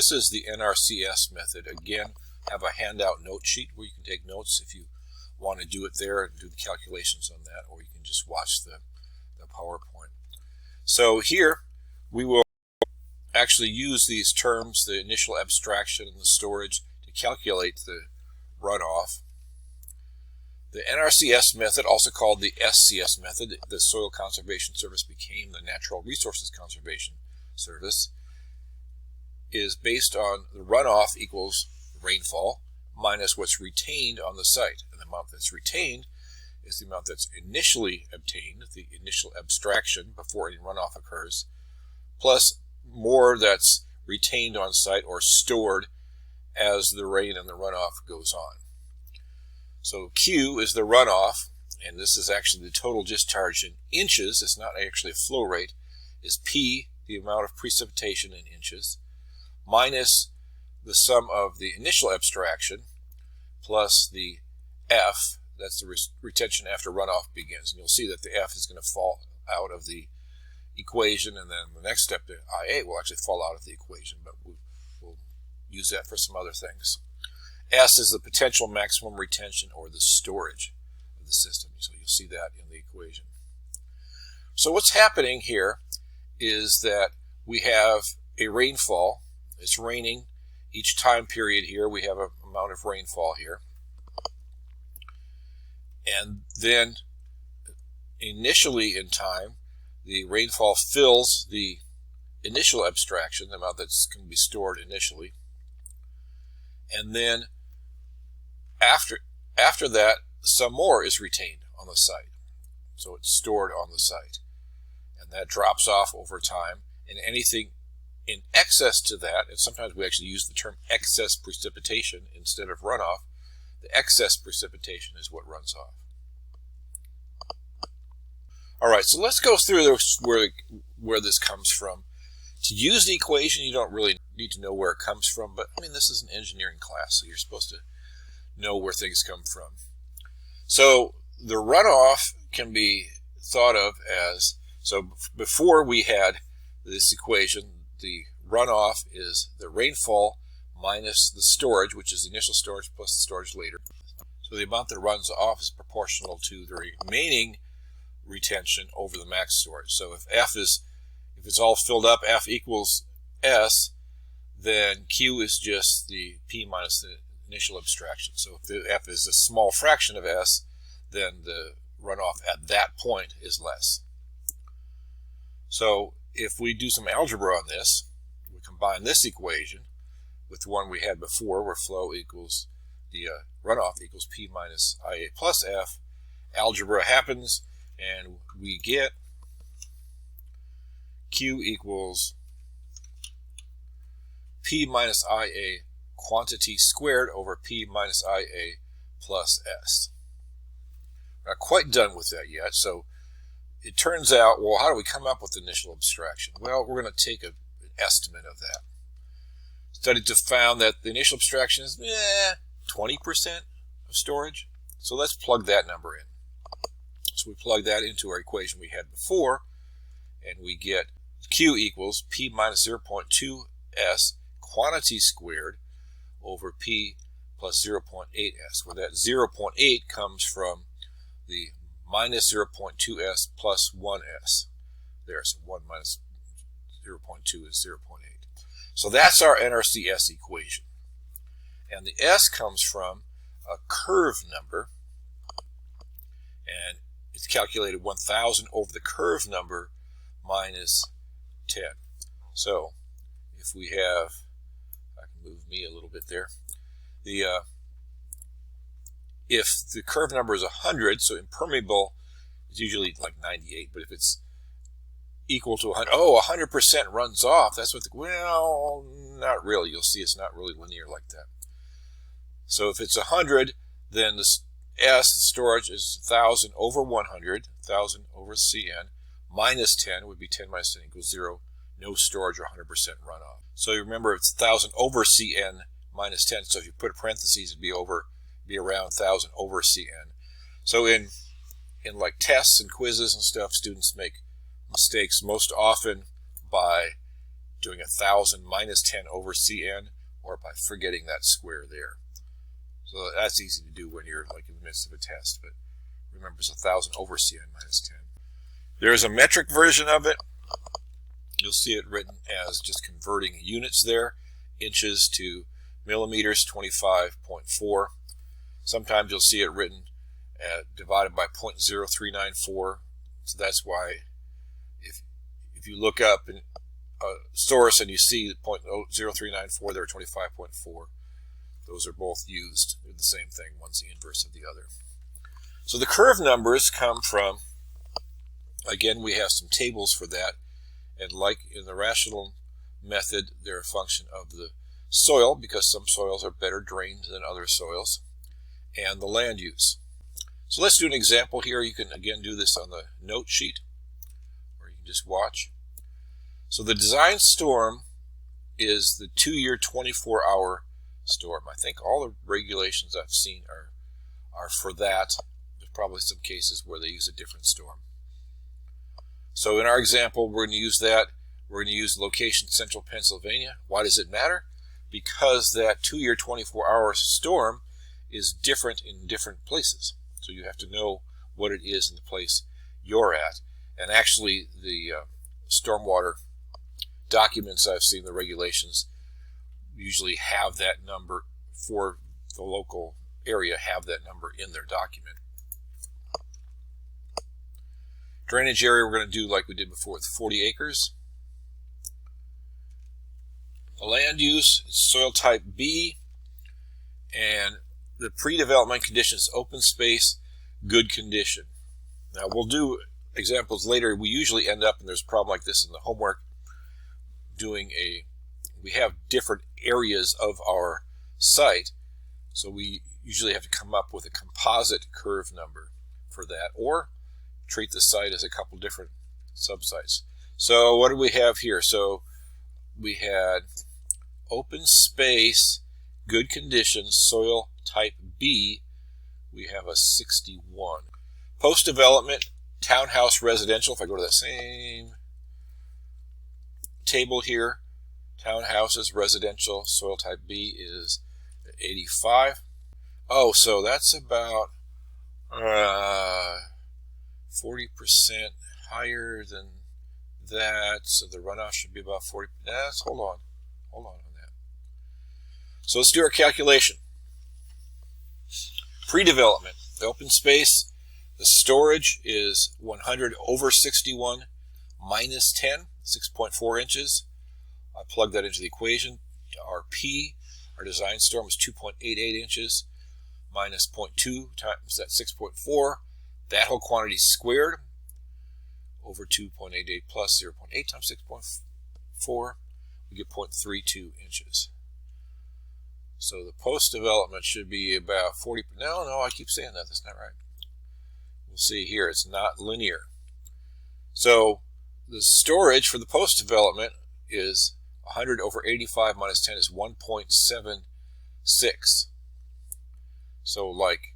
This is the NRCS method. Again, I have a handout note sheet where you can take notes if you want to do it there and do the calculations on that, or you can just watch the PowerPoint. So here we will actually use these terms, the initial abstraction and the storage, to calculate the runoff. The NRCS method, also called the SCS method, the Soil Conservation Service became the Natural Resources Conservation Service, is based on the runoff equals rainfall minus what's retained on the site. And the amount that's retained is the amount that's initially obtained, the initial abstraction before any runoff occurs, plus more that's retained on site or stored as the rain and the runoff goes on. So Q is the runoff, and this is actually the total discharge in inches. It's not actually a flow rate. Is P, the amount of precipitation in inches, minus the sum of the initial abstraction plus the F, that's the retention after runoff begins. And you'll see that the F is going to fall out of the equation, and then the next step, the IA, will actually fall out of the equation, but we'll use that for some other things. S is the potential maximum retention, or the storage of the system. So you'll see that in the equation. So what's happening here is that we have a rainfall. It's raining each time period here. We have an amount of rainfall here. And then initially in time, the rainfall fills the initial abstraction, the amount that's going to be stored initially. And then after that, some more is retained on the site. So it's stored on the site. And that drops off over time. And anything in excess to that, and sometimes we actually use the term excess precipitation instead of runoff, the excess precipitation is what runs off. All right, so let's go through where this comes from. To use the equation, you don't really need to know where it comes from, but I mean, this is an engineering class, so you're supposed to know where things come from. So the runoff can be thought of as, so before we had this equation, the runoff is the rainfall minus the storage, which is the initial storage plus the storage later. So the amount that runs off is proportional to the remaining retention over the max storage. So if it's all filled up, F equals S, then Q is just the P minus the initial abstraction. So if the F is a small fraction of S, then the runoff at that point is less. So if we do some algebra on this, we combine this equation with the one we had before, where flow equals the runoff equals P minus IA plus F. Algebra happens, and we get Q equals P minus IA quantity squared over P minus IA plus S. We're not quite done with that yet, so it turns out, well, how do we come up with the initial abstraction? Well, we're going to take an estimate of that. Studies have found that the initial abstraction is 20% of storage. So let's plug that number in. So we plug that into our equation we had before, and we get Q equals P minus 0.2S quantity squared over P plus 0.8S, where that 0.8 comes from the minus 0.2S plus 1S. There, so 1 minus 0.2 is 0.8. So that's our NRCS equation. And the S comes from a curve number, and it's calculated 1,000 over the curve number minus 10. So if we have, I can move me a little bit there, if the curve number is 100, so impermeable is usually like 98, but if it's equal to 100, 100% runs off, that's what well, not really. You'll see it's not really linear like that. So if it's 100, then the S, the storage, is 1,000 over 100, 1,000 over Cn, minus 10 would be 10 minus 10 equals 0, no storage or 100% runoff. So you remember it's 1,000 over Cn minus 10, so if you put a parentheses, it'd be around 1,000 over Cn. So in like tests and quizzes and stuff, students make mistakes most often by doing 1,000 minus 10 over Cn, or by forgetting that square there. So that's easy to do when you're like in the midst of a test, but remember it's 1,000 over Cn minus 10. There's a metric version of it. You'll see it written as just converting units there, inches to millimeters, 25.4. Sometimes you'll see it written divided by 0.0394. So that's why if you look up a source and you see 0.0394 there, 25.4, those are both used. They're the same thing. One's the inverse of the other. So the curve numbers come from, again, we have some tables for that. And like in the rational method, they're a function of the soil, because some soils are better drained than other soils, and the land use. So let's do an example here. You can again do this on the note sheet, or you can just watch. So the design storm is the 2-year 24-hour storm. I think all the regulations I've seen are for that. There's probably some cases where they use a different storm. So in our example, we're going to use that. We're going to use location central Pennsylvania. Why does it matter? Because that 2-year 24-hour storm is different in different places. So you have to know what it is in the place you're at. And actually, the stormwater documents I've seen, the regulations, usually have that number for the local area, have that number in their document. Drainage area we're going to do like we did before with 40 acres. The land use is soil type B, and the pre-development conditions, open space, good condition. Now we'll do examples later. We usually end up, and there's a problem like this in the homework, we have different areas of our site, so we usually have to come up with a composite curve number for that, or treat the site as a couple different subsites. So what do we have here? So we had open space, good conditions, soil type B, we have a 61. Post-development, townhouse residential, if I go to that same table here, townhouses, residential, soil type B is 85. Oh, so that's about 40% higher than that, so the runoff should be about 40. Hold on on that. So let's do our calculation. Pre-development, the open space, the storage is 100 over 61 minus 10, 6.4 inches. I plug that into the equation. Our P, our design storm, was 2.88 inches minus 0.2 times that 6.4. That whole quantity squared over 2.88 plus 0.8 times 6.4, we get 0.32 inches. So the post-development should be about 40. No, I keep saying that. That's not right. We'll see here. It's not linear. So the storage for the post-development is 100 over 85 minus 10 is 1.76. So like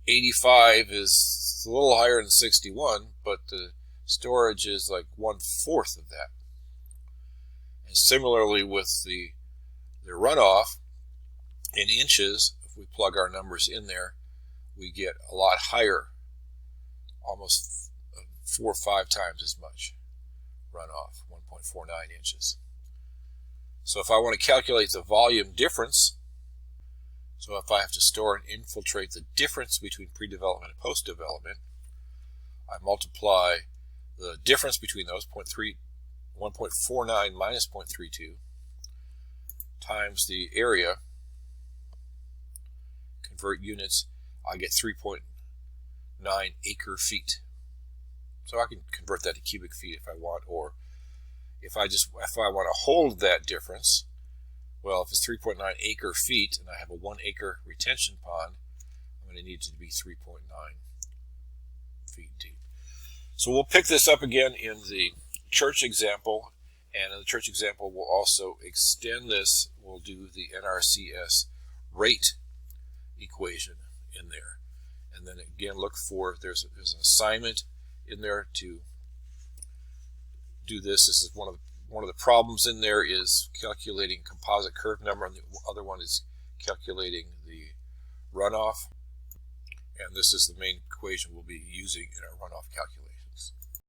85 is a little higher than 61, but the storage is like 1/4 of that. And similarly with the runoff, in inches, if we plug our numbers in there, we get a lot higher, almost 4 or 5 times as much runoff, 1.49 inches. So if I want to calculate the volume difference, so if I have to store and infiltrate the difference between pre-development and post-development, I multiply the difference between those, 1.49 minus 0.32, times the area, convert units, I get 3.9 acre feet. So I can convert that to cubic feet if I want, or if I want to hold that difference, well, if it's 3.9 acre feet and I have a 1 acre retention pond, I'm going to need it to be 3.9 feet deep. So we'll pick this up again in the church example, and in the church example we'll also extend this. We'll do the NRCS rate equation in there. And then again, look for, there's an assignment in there to do this. This is one of one of the problems in there is calculating composite curve number, and the other one is calculating the runoff. And this is the main equation we'll be using in our runoff calculations.